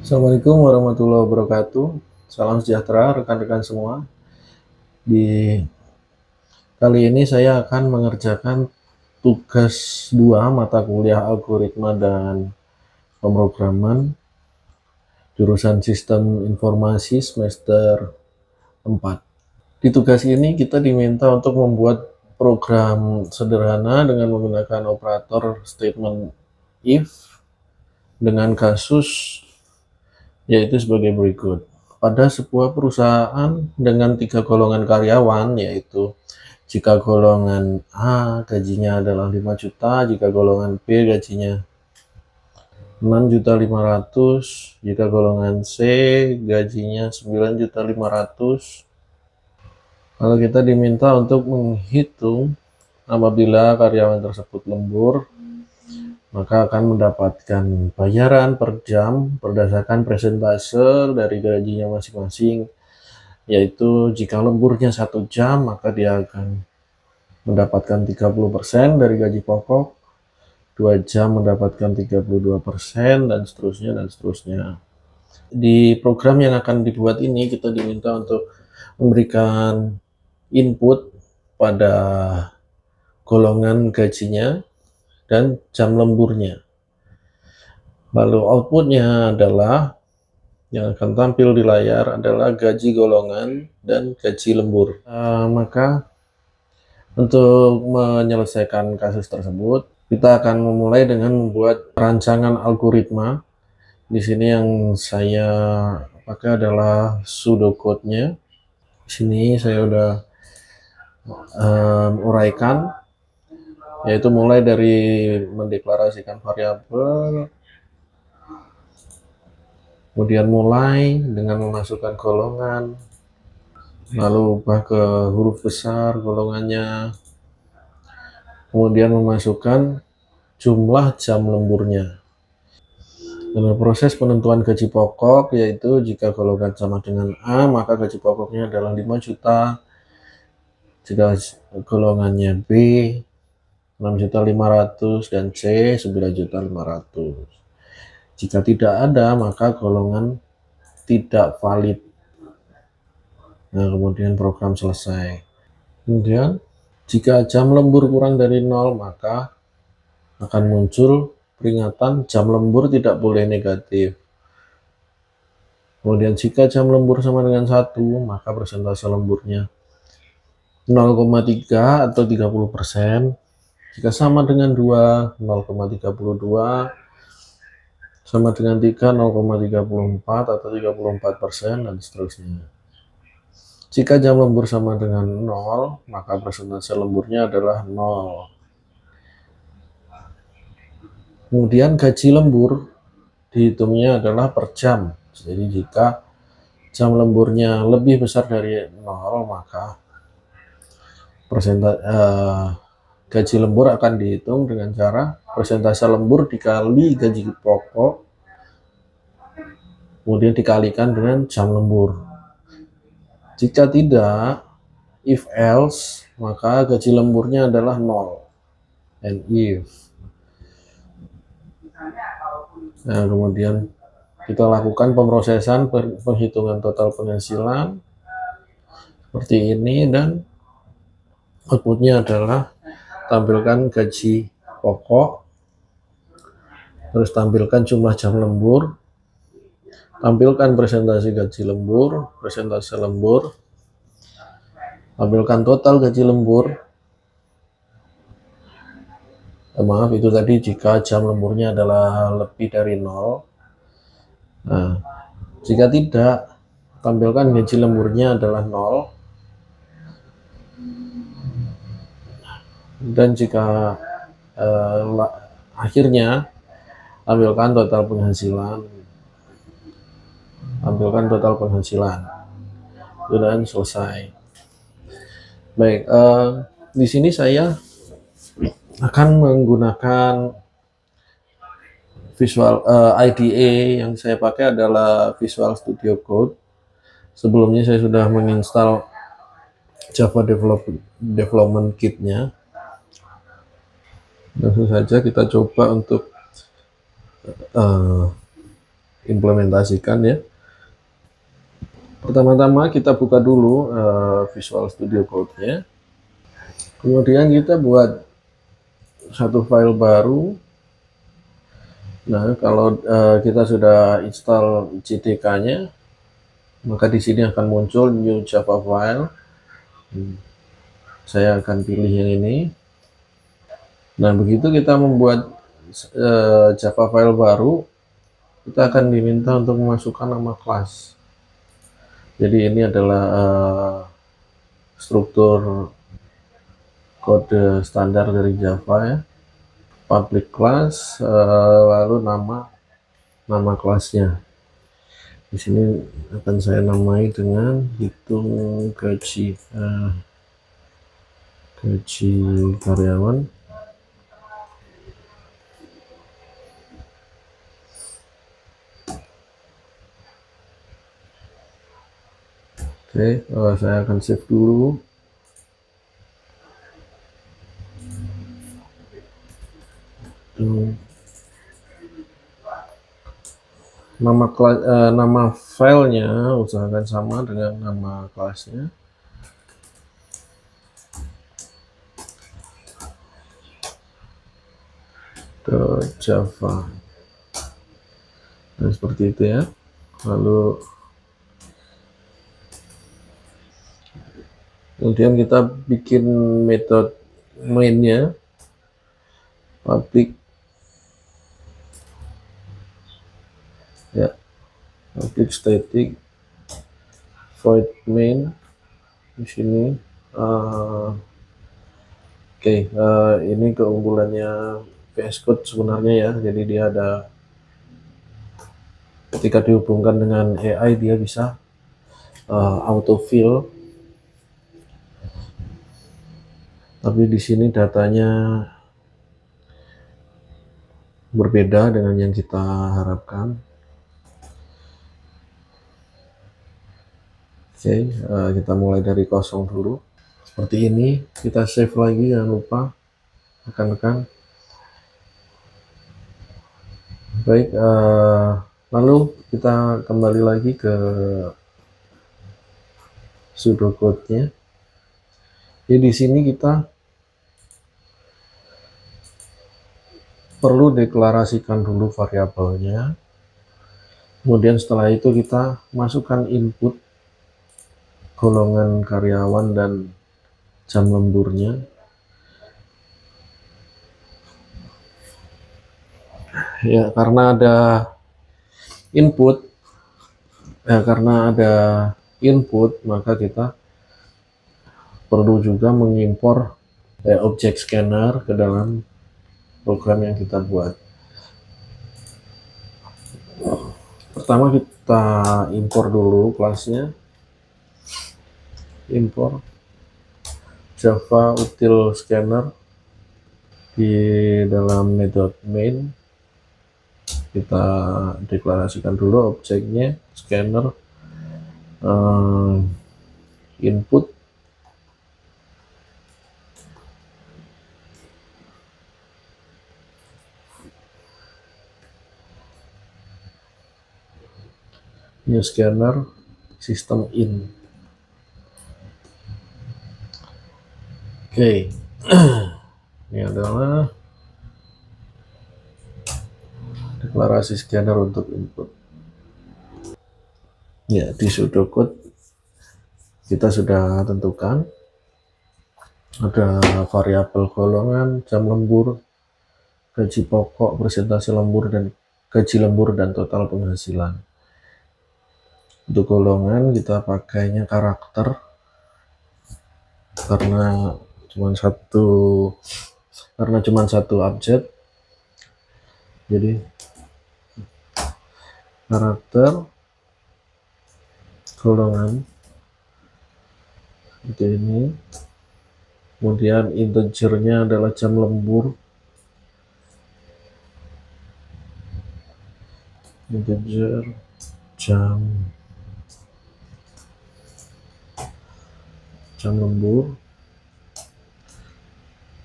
Assalamualaikum warahmatullahi wabarakatuh. Salam sejahtera rekan-rekan semua. Di kali ini saya akan mengerjakan tugas 2 mata kuliah algoritma dan pemrograman jurusan Sistem Informasi semester 4. Di tugas ini kita diminta untuk membuat program sederhana dengan menggunakan operator statement if dengan kasus yaitu sebagai berikut. Pada sebuah perusahaan dengan 3 golongan karyawan, yaitu jika golongan A gajinya adalah 5 juta, jika golongan B gajinya 6.500.000, jika golongan C gajinya 9.500.000. Kalau kita diminta untuk menghitung apabila karyawan tersebut lembur, maka akan mendapatkan bayaran per jam berdasarkan persentase dari gajinya masing-masing, yaitu jika lemburnya 1 jam maka dia akan mendapatkan 30% dari gaji pokok, 2 jam mendapatkan 32%, dan seterusnya dan seterusnya. Di program yang akan dibuat ini kita diminta untuk memberikan input pada golongan gajinya dan jam lemburnya. Lalu outputnya adalah yang akan tampil di layar adalah gaji golongan dan gaji lembur. Maka untuk menyelesaikan kasus tersebut, kita akan memulai dengan membuat rancangan algoritma. Di sini yang saya pakai adalah pseudocode-nya. Di sini saya udah uraikan, yaitu mulai dari mendeklarasikan variabel, kemudian mulai dengan memasukkan golongan, lalu ubah ke huruf besar golongannya, kemudian memasukkan jumlah jam lemburnya. Dan proses penentuan gaji pokok, yaitu jika golongan sama dengan A, maka gaji pokoknya adalah 5 juta. Jika golongannya B, 6.500.000, dan C, 9.500.000. Jika tidak ada, maka golongan tidak valid. Nah, kemudian program selesai. Kemudian, jika jam lembur kurang dari 0, maka akan muncul peringatan jam lembur tidak boleh negatif. Kemudian jika jam lembur sama dengan 1, maka persentase lemburnya 0,3 atau 30%. Jika sama dengan 2, 0,32, sama dengan 3, 0,34 atau 34%, dan seterusnya. Jika jam lembur sama dengan 0, maka persentase lemburnya adalah 0. Kemudian gaji lembur dihitungnya adalah per jam. Jadi jika jam lemburnya lebih besar dari 0, maka gaji lembur akan dihitung dengan cara persentase lembur dikali gaji pokok, kemudian dikalikan dengan jam lembur. Jika tidak, if else, maka gaji lemburnya adalah 0. And if. Nah, kemudian kita lakukan pemrosesan penghitungan total penghasilan seperti ini, dan outputnya adalah tampilkan gaji pokok, terus tampilkan jumlah jam lembur, tampilkan presentasi gaji lembur, presentasi lembur, tampilkan total gaji lembur. Maaf, itu tadi jika jam lemburnya adalah lebih dari 0. Nah, jika tidak, tampilkan gaji lemburnya adalah 0. Dan jika akhirnya, tampilkan total penghasilan. Tampilkan total penghasilan. Dan selesai. Baik, di sini saya akan menggunakan Visual IDE. Yang saya pakai adalah Visual Studio Code. Sebelumnya saya sudah menginstal Java Development Kit-nya. Langsung saja kita coba untuk implementasikan ya. Pertama-tama kita buka dulu Visual Studio Code-nya. Kemudian kita buat satu file baru. Nah, kalau kita sudah install JDK-nya, maka di sini akan muncul New Java File. Saya akan pilih yang ini. Nah, begitu kita membuat Java file baru, kita akan diminta untuk memasukkan nama kelas. Jadi ini adalah struktur kode standar dari Java ya. Public class, lalu nama kelasnya. Di sini akan saya namai dengan hitung gaji karyawan. Oke, saya akan save dulu. Nama filenya usahakan sama dengan nama kelasnya. .java. Nah, seperti itu ya. Lalu kemudian kita bikin metode mainnya, public ya, public static void main di sini. Oke, ini keunggulannya VS Code sebenarnya ya. Jadi dia ada, ketika dihubungkan dengan AI dia bisa autofill. Tapi di sini datanya berbeda dengan yang kita harapkan. Oke, kita mulai dari kosong dulu. Seperti ini, kita save lagi, jangan lupa rekan-rekan. Baik, lalu kita kembali lagi ke pseudocode-nya. Jadi di sini kita perlu deklarasikan dulu variabelnya. Kemudian setelah itu kita masukkan input golongan karyawan dan jam lemburnya. Ya, karena ada input, maka kita perlu juga mengimpor objek scanner ke dalam program yang kita buat. Pertama kita impor dulu kelasnya, impor Java util scanner. Di dalam method main kita deklarasikan dulu objeknya scanner input. New scanner system in. Oke. Ini adalah deklarasi scanner untuk input. Ya, di pseudocode kita sudah tentukan ada variabel golongan, jam lembur, gaji pokok, persentase lembur, dan gaji lembur dan total penghasilan. Untuk golongan kita pakainya karakter karena cuma satu abjad. Jadi karakter golongan seperti ini. Kemudian integernya adalah jam lembur, integer jam lembur.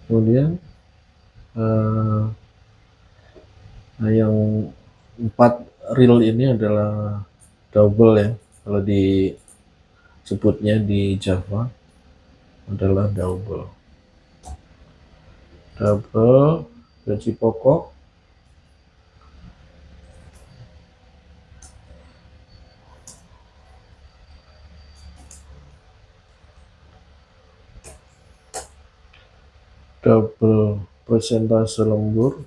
Kemudian yang 4 real ini adalah double ya, kalau disebutnya di Java adalah double gaji pokok double persentase lembur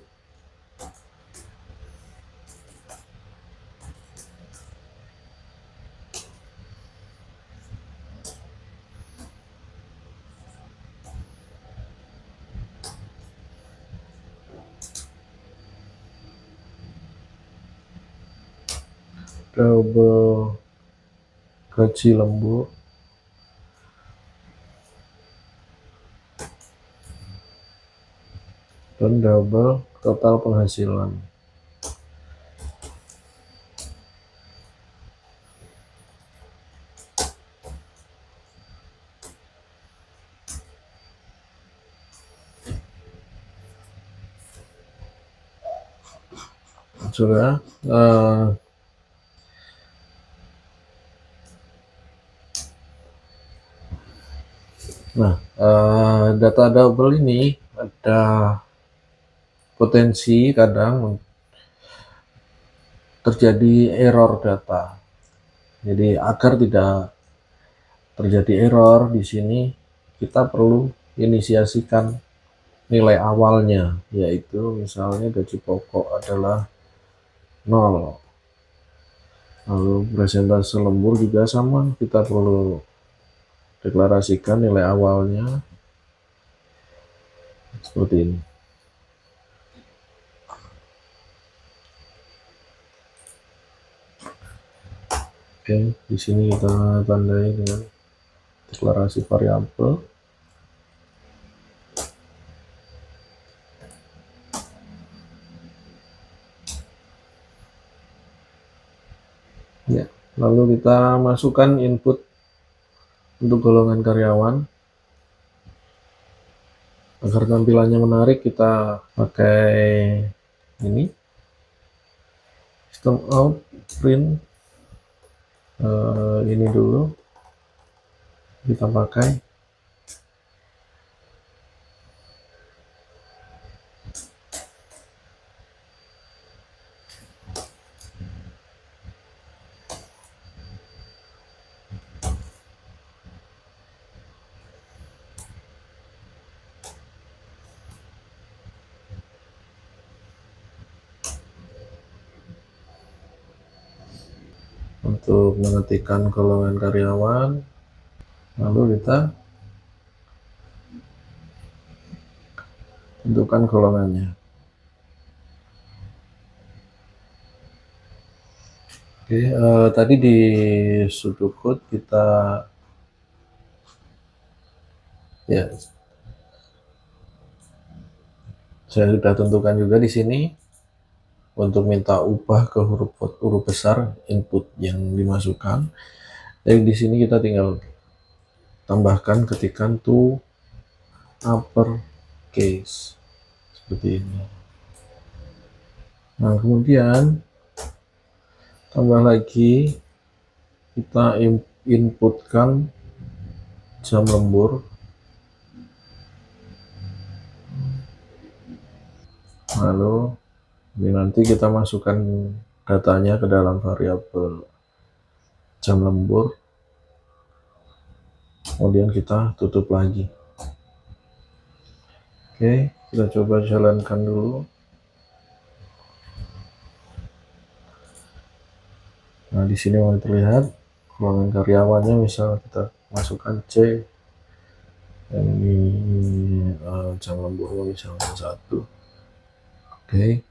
double gaji lembur dan double total penghasilan. Sudah. Data double ini ada potensi kadang terjadi error data. Jadi agar tidak terjadi error di sini, kita perlu inisiasikan nilai awalnya, yaitu misalnya gaji pokok adalah 0. Lalu persentase lembur juga sama, kita perlu deklarasikan nilai awalnya seperti ini. Oke, di sini kita tandai dengan deklarasi variabel. Ya, lalu kita masukkan input untuk golongan karyawan. Agar tampilannya menarik, kita pakai ini, system out print. Ini dulu kita pakai. Untuk mengetikkan golongan karyawan, lalu kita tentukan golongannya. Oke, tadi di pseudocode kita ya, saya sudah tentukan juga di sini untuk minta upah ke huruf besar input yang dimasukkan. Jadi di sini kita tinggal tambahkan ketikan to upper case seperti ini. Nah, kemudian tambah lagi, kita inputkan jam lembur. Lalu ini nanti kita masukkan datanya ke dalam variabel jam lembur. Kemudian kita tutup lagi. Oke, kita coba jalankan dulu. Nah, di sini mulai terlihat golongan karyawannya, misal kita masukkan C, dan ini jam lemburnya misalnya 1. Oke.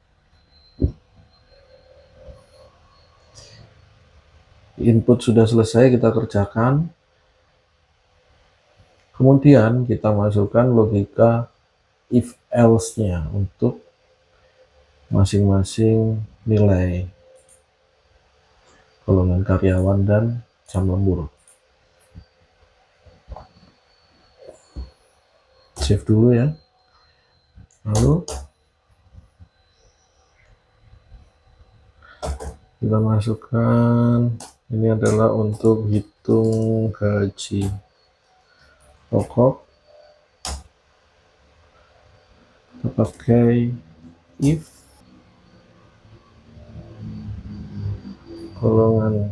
Input sudah selesai kita kerjakan. Kemudian kita masukkan logika if else-nya untuk masing-masing nilai golongan karyawan dan jam lembur. Save dulu ya. Lalu Kita masukkan, ini adalah untuk hitung gaji pokok. Kita pakai if golongan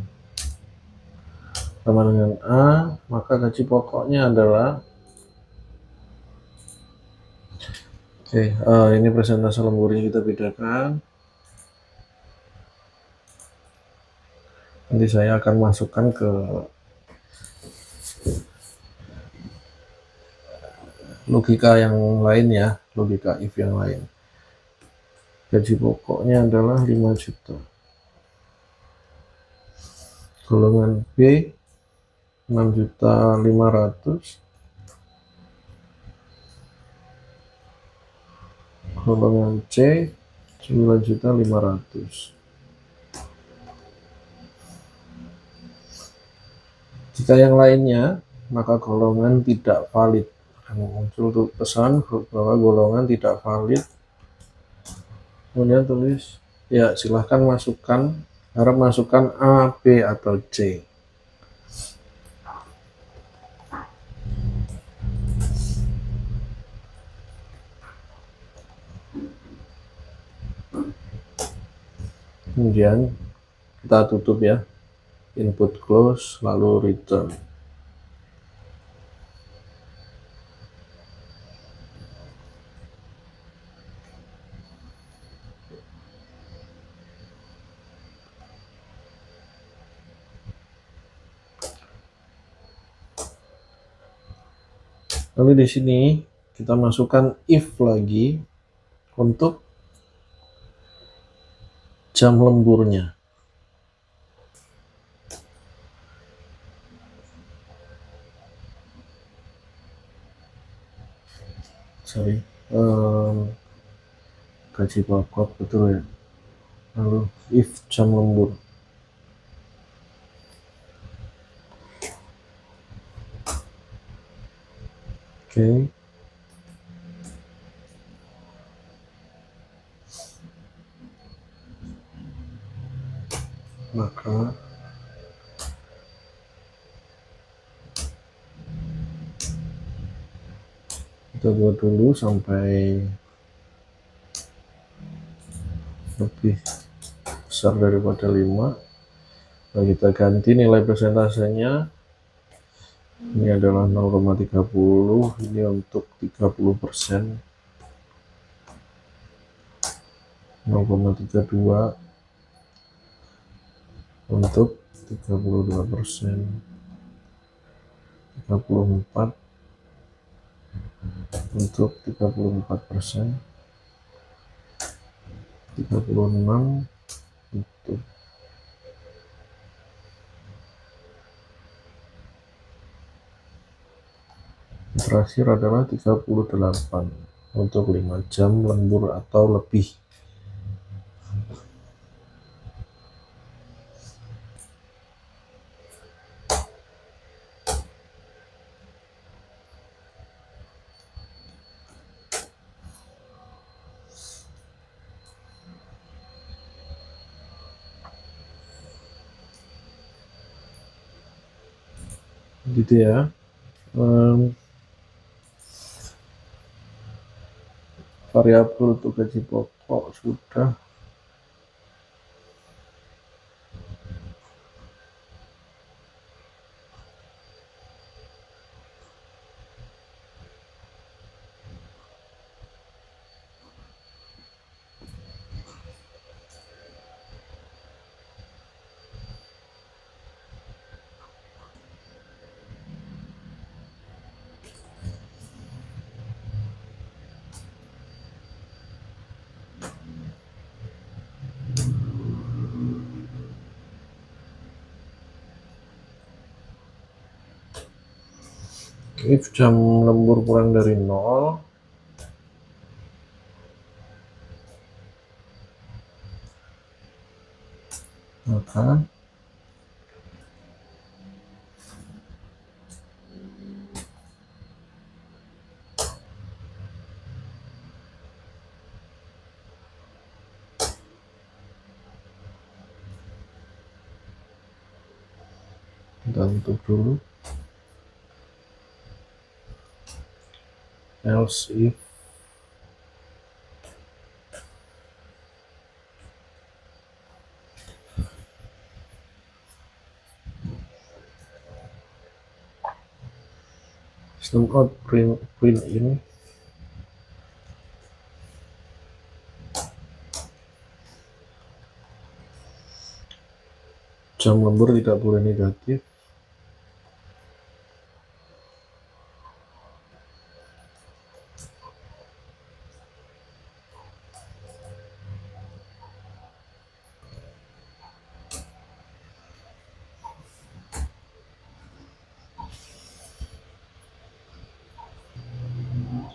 sama dengan A, maka gaji pokoknya adalah ini persentase lemburnya kita bedakan. Nanti saya akan masukkan ke logika yang lain ya, logika if yang lain. Gaji pokoknya adalah 5 juta. Golongan B 6.500.000. Golongan C 9.500.000. Jika yang lainnya, maka golongan tidak valid. Akan muncul tuh pesan bahwa golongan tidak valid. Kemudian tulis, ya silahkan masukkan, harap masukkan A, B, atau C. Kemudian kita tutup ya, input close, lalu return. Lalu di sini kita masukkan if lagi untuk jam lemburnya. Gaji pokok betul ya. Lalu if jam lembur. Oke. Maka kita buat dulu sampai lebih besar daripada 5. Nah, kita ganti nilai persentasenya. Ini adalah 0,30, ini untuk 30%, 0,32 untuk 32%, 34 untuk 34%, 36 untuk terakhir adalah 38 untuk 5 jam lembur atau lebih. Gitu ya. Variabel untuk gaji pokok sudah. If jam lembur kurang dari 0, maka Kita tutup dulu. Else if system out print in. Jam lembur tidak boleh negatif.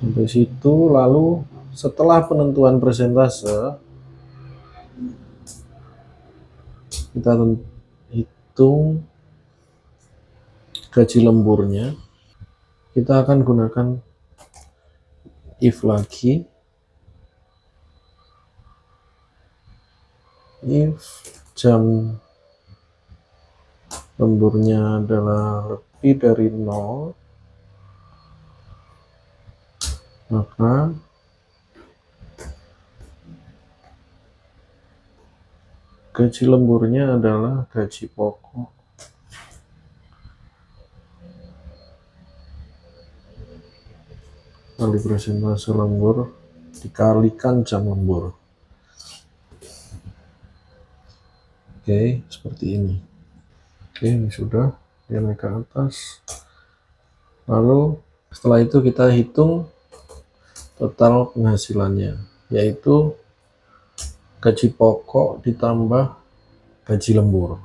Sampai situ. Lalu setelah penentuan persentase, kita hitung gaji lemburnya. Kita akan gunakan if lagi. If jam lemburnya adalah lebih dari 0, maka gaji lemburnya adalah gaji pokok kali persentase lembur dikalikan jam lembur. Oke, seperti ini. Oke, ini sudah. Dia naik ke atas. Lalu setelah itu kita hitung total penghasilannya, yaitu gaji pokok ditambah gaji lembur.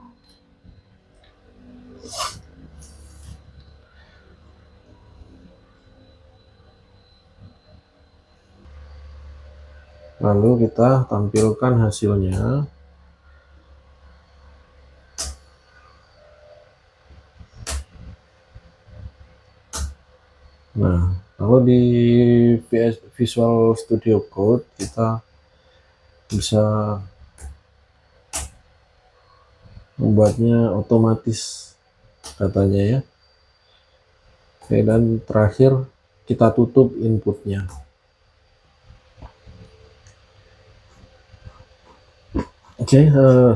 Lalu kita tampilkan hasilnya. Nah, kalau di Visual Studio Code kita bisa membuatnya otomatis datanya ya. Oke, dan terakhir kita tutup inputnya. Oke,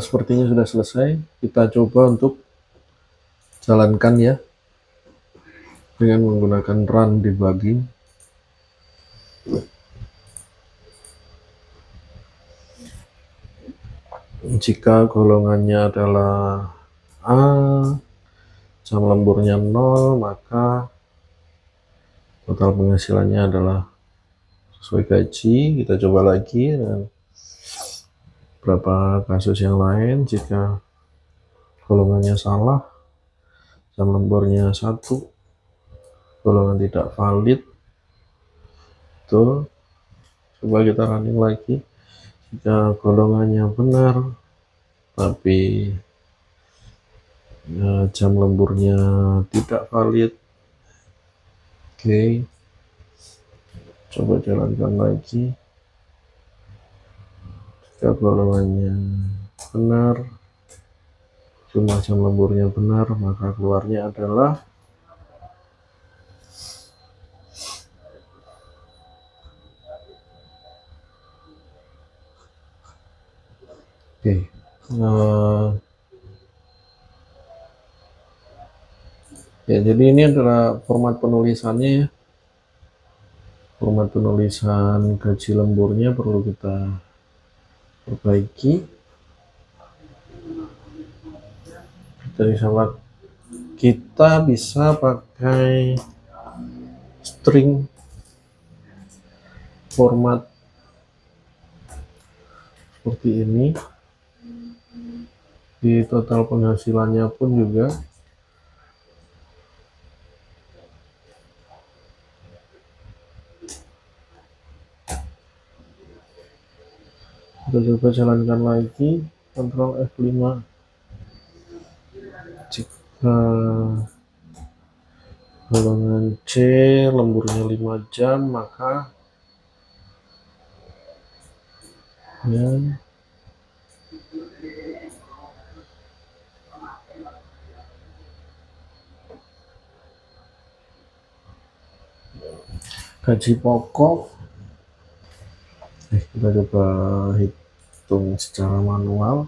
sepertinya sudah selesai. Kita coba untuk jalankan ya dengan menggunakan run debugging. Jika golongannya adalah A, jam lemburnya 0, maka total penghasilannya adalah sesuai gaji. Kita coba lagi dengan beberapa kasus yang lain. Jika golongannya salah, jam lemburnya 1, golongan tidak valid, tuh coba kita running lagi. Jika golongannya benar tapi jam lemburnya tidak valid, oke, coba jalankan lagi. Jika golongannya benar, jumlah jam lemburnya benar, maka keluarnya adalah oke. Ya, jadi ini adalah format penulisannya ya. Format penulisan gaji lemburnya perlu kita perbaiki. Kita bisa pakai string format seperti ini. Di total penghasilannya pun juga kita coba jalankan lagi, Ctrl F5. Jika golongan C lemburnya 5 jam, maka ya, Gaji pokok, kita coba hitung secara manual.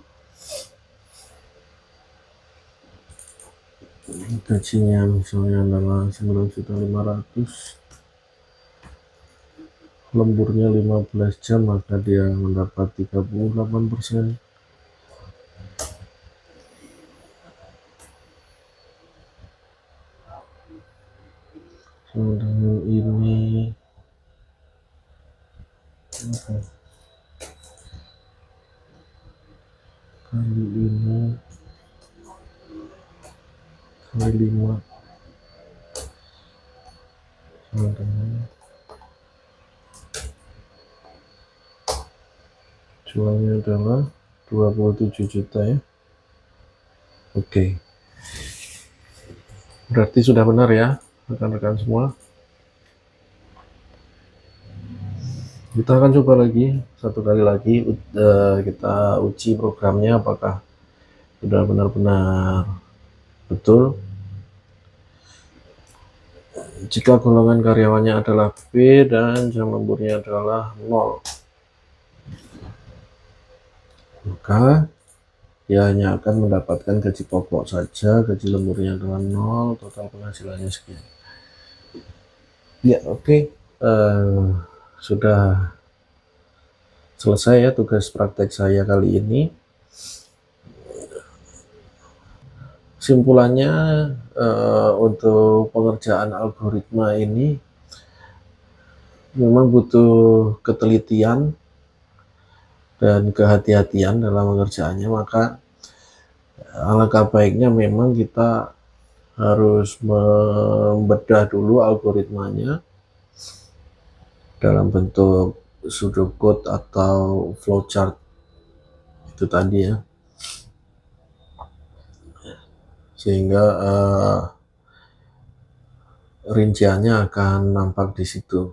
Gajinya misalnya adalah 9.500.000, lemburnya 15 jam, maka dia mendapat 38%. Dengan ini kali ini kali 5 sama dengan jualnya adalah 27 juta ya. Oke, berarti sudah benar ya rekan-rekan semua. Kita akan coba lagi satu kali lagi, kita uji programnya apakah sudah benar-benar betul. Jika golongan karyawannya adalah B dan jam lemburnya adalah 0, maka dia hanya akan mendapatkan gaji pokok saja, gaji lemburnya adalah 0, total penghasilannya sekian. Ya, oke. Sudah selesai ya tugas praktek saya kali ini. Simpulannya, untuk pengerjaan algoritma ini memang butuh ketelitian dan kehati-hatian dalam mengerjakannya, maka alangkah baiknya memang kita harus membedah dulu algoritmanya dalam bentuk pseudocode atau flowchart itu tadi ya, sehingga rinciannya akan nampak di situ,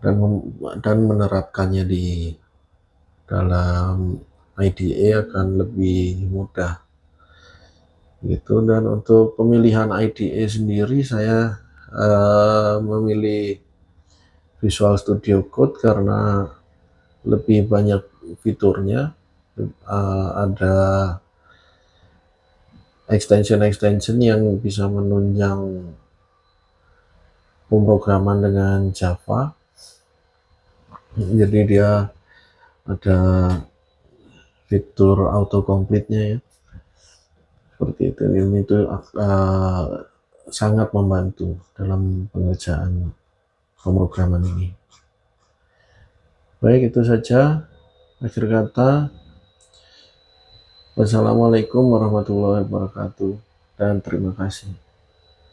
dan menerapkannya di dalam IDE akan lebih mudah gitu. Dan untuk pemilihan IDE sendiri saya memilih Visual Studio Code karena lebih banyak fiturnya, ada extension yang bisa menunjang pemrograman dengan Java, jadi dia ada fitur autocomplete-nya ya, seperti itu. Ini itu sangat membantu dalam pengerjaan pemrograman ini. Baik, itu saja. Akhir kata, wassalamualaikum warahmatullahi wabarakatuh dan terima kasih.